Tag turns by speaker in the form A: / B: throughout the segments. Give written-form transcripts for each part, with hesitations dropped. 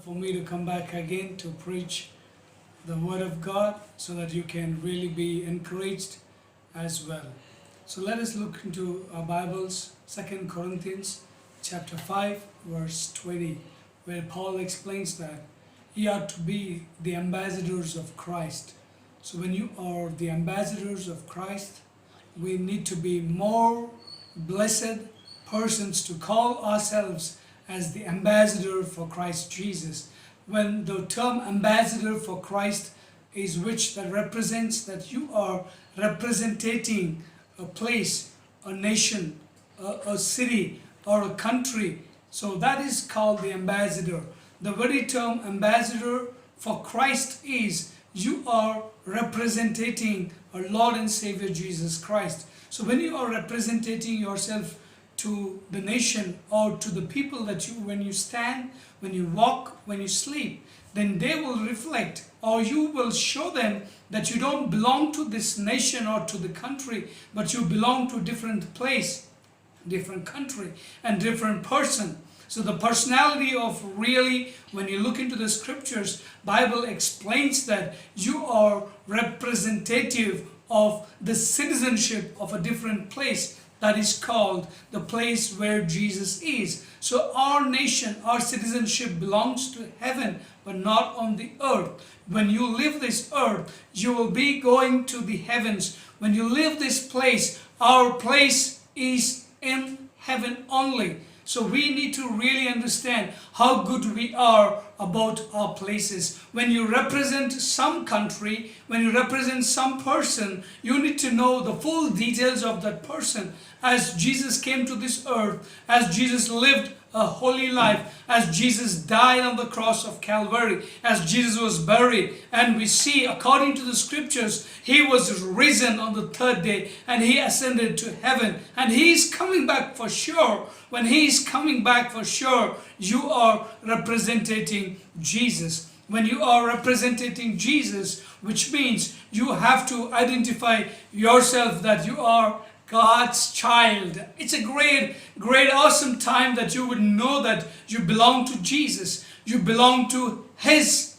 A: for me to come back again to preach the Word of God so that you can really be encouraged as well. So let us look into our Bibles, 2 Corinthians chapter 5 verse 20, where Paul explains that ye are to be the ambassadors of Christ. So when you are the ambassadors of Christ, we need to be more blessed persons to call ourselves as the ambassador for Christ Jesus. When the term ambassador for Christ is which that represents that you are representing a place, a nation, a city or a country. So that is called the ambassador. The very term ambassador for Christ is you are representing our Lord and Savior Jesus Christ. So when you are representing yourself to the nation or to the people that when you stand, when you walk, when you sleep, then they will reflect, or you will show them that you don't belong to this nation or to the country, but you belong to a different place, different country and different person. So the personality of really, when you look into the scriptures, Bible explains that you are representative of the citizenship of a different place. That is called the place where Jesus is. So our nation, our citizenship belongs to heaven, but not on the earth. When you leave this earth, you will be going to the heavens. When you leave this place, our place is in heaven only. So we need to really understand how good we are about our places. When you represent some country, when you represent some person, you need to know the full details of that person. As Jesus came to this earth, as Jesus lived a holy life, as Jesus died on the cross of Calvary, as Jesus was buried, and we see according to the scriptures, he was risen on the third day and he ascended to heaven, and he is coming back for sure. When he is coming back for sure, you are representing Jesus. When you are representing Jesus, which means you have to identify yourself that you are God's child. It's a great, awesome time that you would know that you belong to Jesus. You belong to His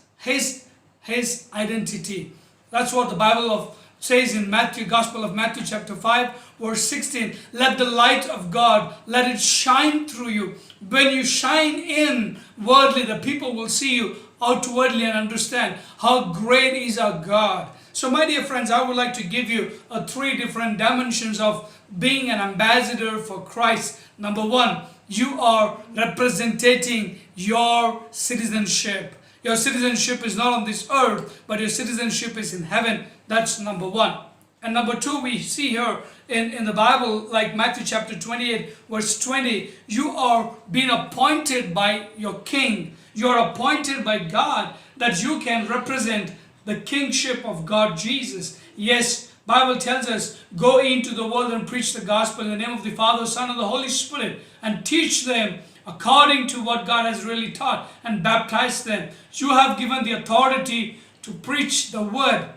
A: identity. That's what the Bible says in Gospel of Matthew chapter 5 verse 16. Let the light of God, let it shine through you. When you shine inwardly, the people will see you outwardly and understand how great is our God. So my dear friends, I would like to give you three different dimensions of being an ambassador for Christ. Number one, you are representing your citizenship. Your citizenship is not on this earth, but your citizenship is in heaven. That's number one. And number two, we see here in the Bible, like Matthew chapter 28 verse 20, you are being appointed by your king. You are appointed by God that you can represent the kingship of God Jesus. Yes, Bible tells us, go into the world and preach the gospel in the name of the Father, Son, and the Holy Spirit, and teach them according to what God has really taught, and baptize them. You have given the authority to preach the word.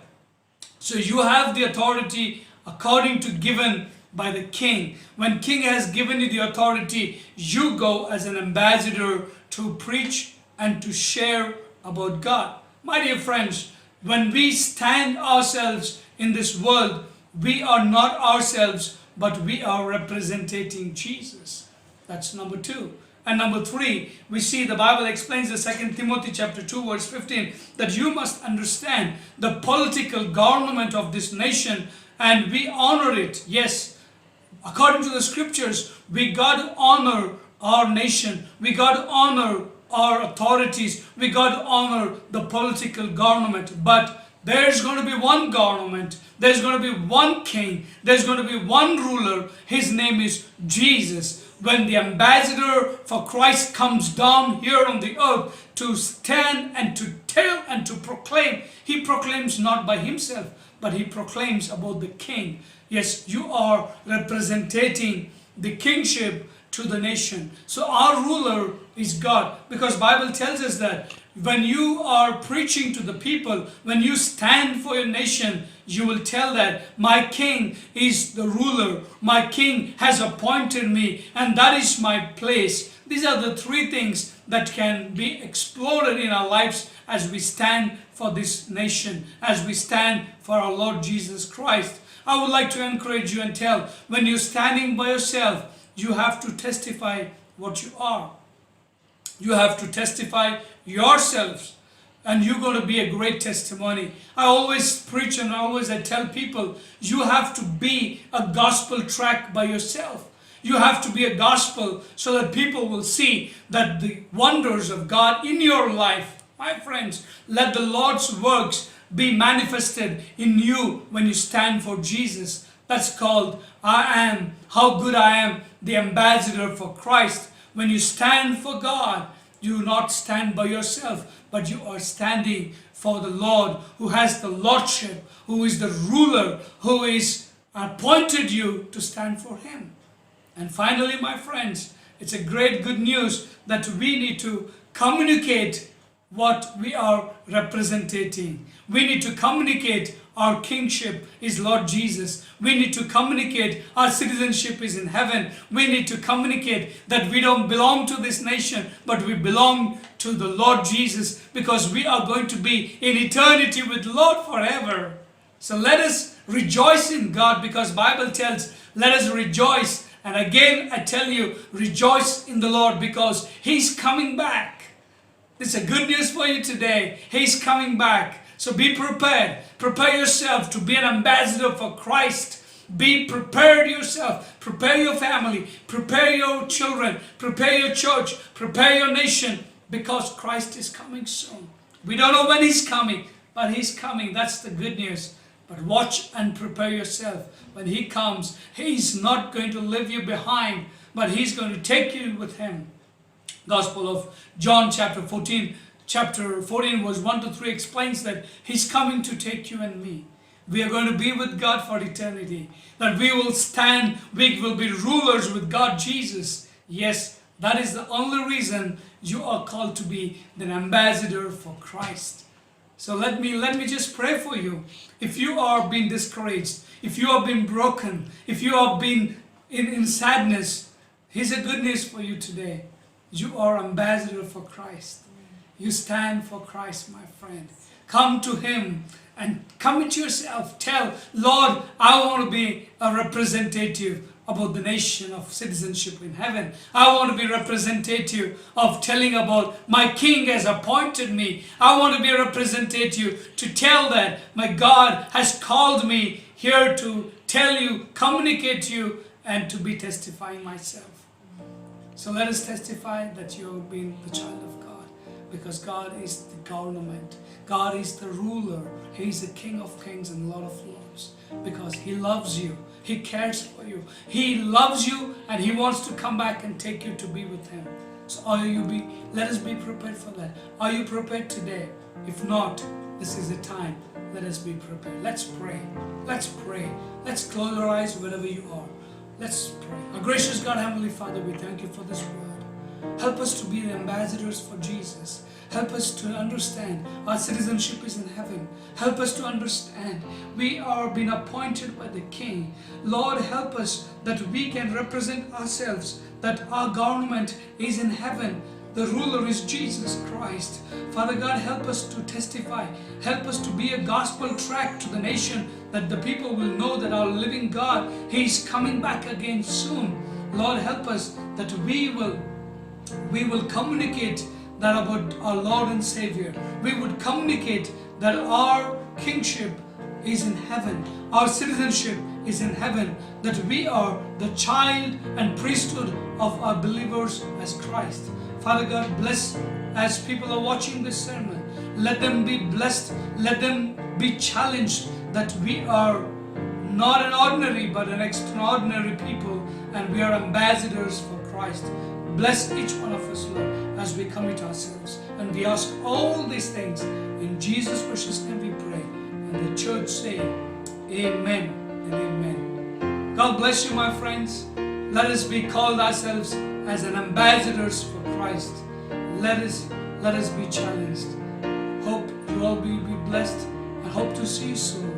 A: So you have the authority according to given by the king. When king has given you the authority, you go as an ambassador to preach and to share about God. My dear friends, when we stand ourselves in this world, we are not ourselves, but we are representing Jesus. That's number two. And number three, we see the Bible explains in 2 Timothy chapter 2 verse 15 that you must understand the political government of this nation, and we honor it. Yes, according to the scriptures, we got to honor our nation. We got to honor our authorities. We got to honor the political government. But there's going to be one government. There's going to be one king. There's going to be one ruler. His name is Jesus. When the ambassador for Christ comes down here on the earth to stand and to tell and to proclaim, he proclaims not by himself, but he proclaims about the king. Yes, you are representing the kingship to the nation. So our ruler is God, because Bible tells us that When you are preaching to the people, when you stand for your nation, you will tell that my king is the ruler, my king has appointed me, and that is my place. These are the three things that can be exploded in our lives as we stand for this nation, as we stand for our Lord Jesus Christ. I would like to encourage you and tell, when you're standing by yourself, you have to testify what you are. You have to testify yourselves, and you're going to be a great testimony. I always preach and I tell people, you have to be a gospel track by yourself. You have to be a gospel so that people will see that the wonders of God in your life. My friends, let the Lord's works be manifested in you when you stand for Jesus. That's called how good I am, the ambassador for Christ. When you stand for God, you do not stand by yourself, but you are standing for the Lord, who has the lordship, who is the ruler, who is appointed you to stand for Him. And finally, my friends, it's a great good news that we need to communicate what we are representing. We need to communicate our kingship is Lord Jesus. We need to communicate our citizenship is in heaven. We need to communicate that we don't belong to this nation, but we belong to the Lord Jesus, because we are going to be in eternity with Lord forever. So let us rejoice in God, because Bible tells, let us rejoice. And again, I tell you, rejoice in the Lord, because He's coming back. This is a good news for you today. He's coming back. So be prepared. Prepare yourself to be an ambassador for Christ. Be prepared yourself. Prepare your family. Prepare your children. Prepare your church. Prepare your nation, because Christ is coming soon. We don't know when He's coming, but He's coming. That's the good news. But watch and prepare yourself. When He comes, He's not going to leave you behind, but He's going to take you with Him. Gospel of John chapter 14 verse 1 to 3 explains that He's coming to take you and me. We are going to be with God for eternity. That we will stand, we will be rulers with God Jesus. Yes, that is the only reason you are called to be an ambassador for Christ. So let me just pray for you. If you are being discouraged, if you have been broken, if you have been in sadness, here's a good news for you today. You are ambassador for Christ. You stand for Christ, my friend. Come to Him and commit yourself. Tell, Lord, I want to be a representative about the nation of citizenship in heaven. I want to be representative of telling about my King has appointed me. I want to be a representative to tell that my God has called me here to tell you, communicate to you, and to be testifying myself. So let us testify that you have been the child of God, because God is the government. God is the ruler. He is the King of kings and Lord of lords, because He loves you. He cares for you. He loves you, and He wants to come back and take you to be with Him. So let us be prepared for that. Are you prepared today? If not, this is the time. Let us be prepared. Let's pray. Let's pray. Let's close our eyes wherever you are. Let's pray. Our gracious God, Heavenly Father, we thank You for this word. Help us to be the ambassadors for Jesus. Help us to understand our citizenship is in heaven. Help us to understand we are being appointed by the King. Lord, help us that we can represent ourselves, that our government is in heaven. The ruler is Jesus Christ. Father God, help us to testify. Help us to be a gospel track to the nation, that the people will know that our living God, He is coming back again soon. Lord, help us that we will communicate that about our Lord and Savior. We would communicate that our kingship is in heaven. Our citizenship is in heaven. That we are the child and priesthood of our believers as Christ. Father God, bless as people are watching this sermon. Let them be blessed. Let them be challenged that we are not an ordinary but an extraordinary people, and we are ambassadors for Christ. Bless each one of us, Lord, as we commit ourselves. And we ask all these things in Jesus' precious name we pray. And the church say, Amen and Amen. God bless you, my friends. Let us be called ourselves as an ambassadors for Christ. Let let us be challenged. Hope you all be blessed and hope to see you soon.